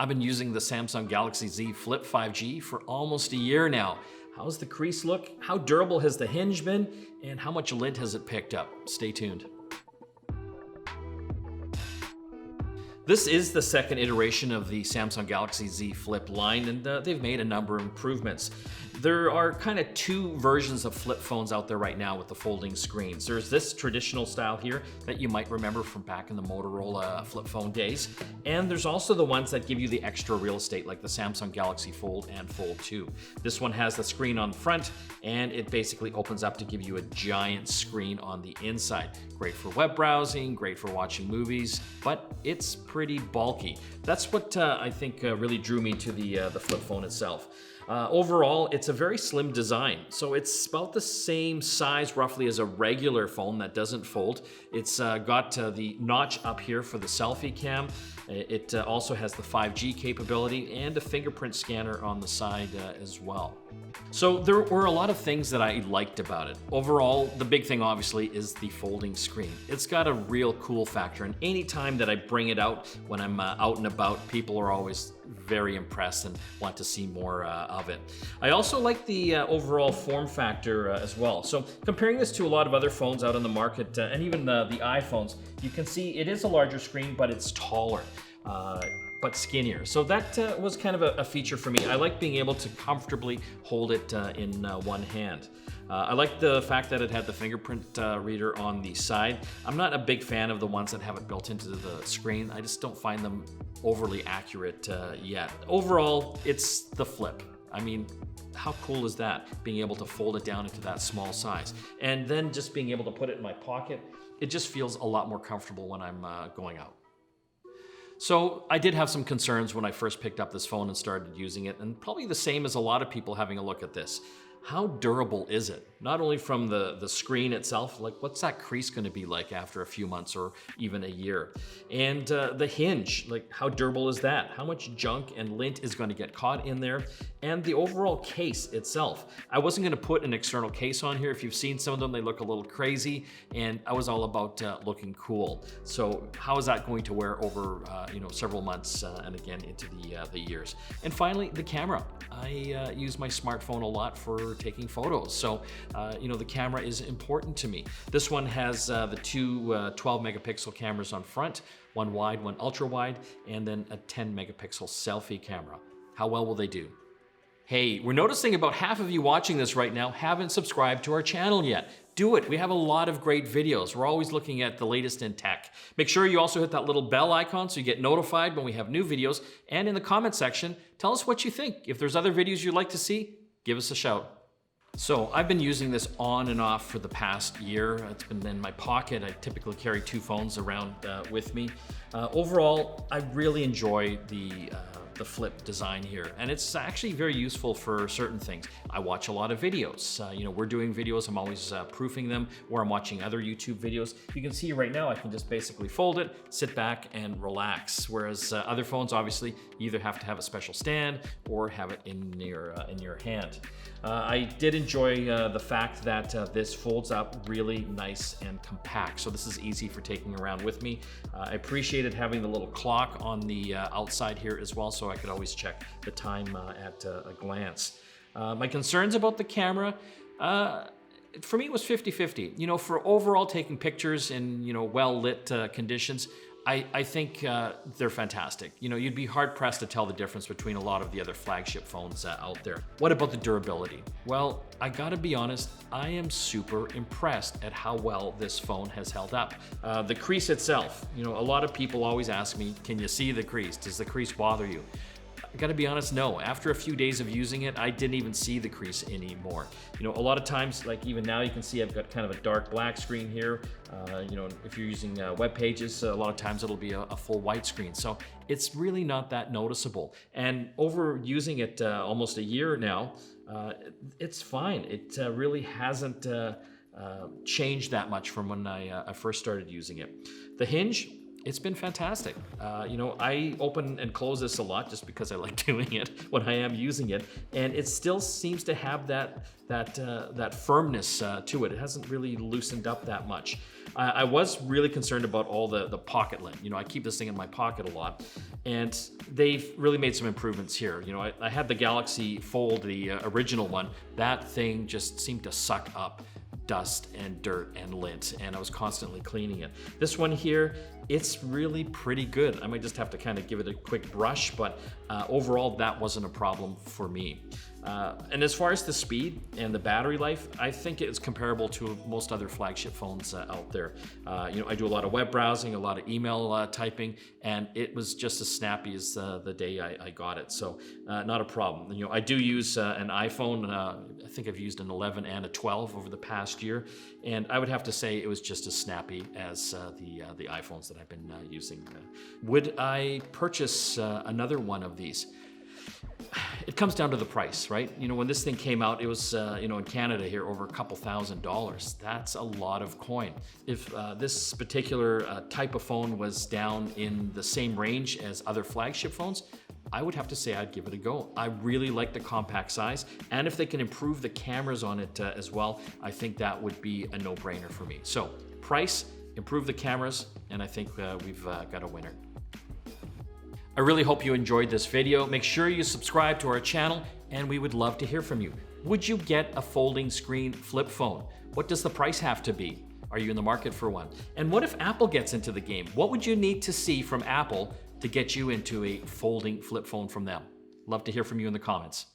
I've been using the Samsung Galaxy Z Flip 5G for almost a year now. How's the crease look? How durable has the hinge been? And how much lint has it picked up? Stay tuned. This is the second iteration of the Samsung Galaxy Z Flip line, and they've made a number of improvements. There are kind of two versions of flip phones out there right now with the folding screens. There's this traditional style here that you might remember from back in the Motorola flip phone days. And there's also the ones that give you the extra real estate, like the Samsung Galaxy Fold and Fold 2. This one has the screen on the front, and it basically opens up to give you a giant screen on the inside. Great for web browsing, great for watching movies, but it's pretty bulky. That's what I think really drew me to the flip phone itself. Overall, it's a very slim design. So it's about the same size roughly as a regular phone that doesn't fold. It's got the notch up here for the selfie cam. It also has the 5G capability and a fingerprint scanner on the side as well. So there were a lot of things that I liked about it. Overall, the big thing obviously is the folding screen. It's got a real cool factor, and anytime that I bring it out when I'm out and about, people are always very impressed and want to see more of it. I also like the overall form factor as well. So comparing this to a lot of other phones out on the market and even the iPhones, you can see it is a larger screen, but it's taller. But skinnier. So that was kind of a feature for me. I like being able to comfortably hold it in one hand. I like the fact that it had the fingerprint reader on the side. I'm not a big fan of the ones that have it built into the screen. I just don't find them overly accurate yet. Overall, it's the Flip. I mean, how cool is that? Being able to fold it down into that small size. And then just being able to put it in my pocket, it just feels a lot more comfortable when I'm going out. So I did have some concerns when I first picked up this phone and started using it, and probably the same as a lot of people having a look at this. How durable is it? Not only from the screen itself, like what's that crease going to be like after a few months or even a year? And the hinge, like how durable is that? How much junk and lint is going to get caught in there? And the overall case itself. I wasn't going to put an external case on here. If you've seen some of them, they look a little crazy, and I was all about looking cool. So how is that going to wear over several months and again into the years? And finally, the camera. I use my smartphone a lot for taking photos. So, the camera is important to me. This one has the two 12 megapixel cameras on front, one wide, one ultra wide, and then a 10 megapixel selfie camera. How well will they do? Hey, we're noticing about half of you watching this right now haven't subscribed to our channel yet. Do it. We have a lot of great videos. We're always looking at the latest in tech. Make sure you also hit that little bell icon so you get notified when we have new videos. And in the comment section, tell us what you think. If there's other videos you'd like to see, give us a shout. So I've been using this on and off for the past year. It's been in my pocket. I typically carry two phones around with me. Overall, I really enjoy the Flip design here, and it's actually very useful for certain things. I watch a lot of videos. We're doing videos, I'm always proofing them, or I'm watching other YouTube videos. You can see right now I can just basically fold it, sit back and relax, whereas other phones obviously you either have to have a special stand or have it in your hand. I did enjoy the fact that this folds up really nice and compact, so this is easy for taking around with me. I appreciated having the little clock on the outside here as well, so I could always check the time at a glance. My concerns about the camera, for me it was 50-50. For overall taking pictures in well-lit conditions, I think they're fantastic. You'd be hard-pressed to tell the difference between a lot of the other flagship phones out there. What about the durability? Well, I gotta be honest, I am super impressed at how well this phone has held up. The crease itself, a lot of people always ask me, can you see the crease? Does the crease bother you? I gotta be honest, no. After a few days of using it, I didn't even see the crease anymore. A lot of times, like even now, you can see I've got kind of a dark black screen here. If you're using web pages, a lot of times it'll be a full white screen. So it's really not that noticeable. And over using it almost a year now, it's fine. It really hasn't changed that much from when I first started using it. The hinge, It's been fantastic. You know, I open and close this a lot just because I like doing it when I am using it, and it still seems to have that firmness to it. It hasn't really loosened up that much. I was really concerned about all the Pocket-Lint. You know, I keep this thing in my pocket a lot, and they've really made some improvements here. You know, I had the Galaxy Fold, the original one. That thing just seemed to suck up dust and dirt and lint, and I was constantly cleaning it. This one here, it's really pretty good. I might just have to kind of give it a quick brush, but overall that wasn't a problem for me. And as far as the speed and the battery life, I think it's comparable to most other flagship phones out there. You know, I do a lot of web browsing, a lot of email typing, and it was just as snappy as the day I got it. So not a problem. You know, I do use an iPhone. I think I've used an 11 and a 12 over the past year, and I would have to say it was just as snappy as the iPhones that I've been using. Would I purchase another one of these? It comes down to the price, right? You know, when this thing came out, it was, you know, in Canada here, over a couple $1,000s. That's a lot of coin. If this particular type of phone was down in the same range as other flagship phones, I would have to say I'd give it a go. I really like the compact size, and if they can improve the cameras on it as well, I think that would be a no-brainer for me. So, price, improve the cameras, and I think we've got a winner. I really hope you enjoyed this video. Make sure you subscribe to our channel, and we would love to hear from you. Would you get a folding screen flip phone? What does the price have to be? Are you in the market for one? And what if Apple gets into the game? What would you need to see from Apple to get you into a folding flip phone from them? Love to hear from you in the comments.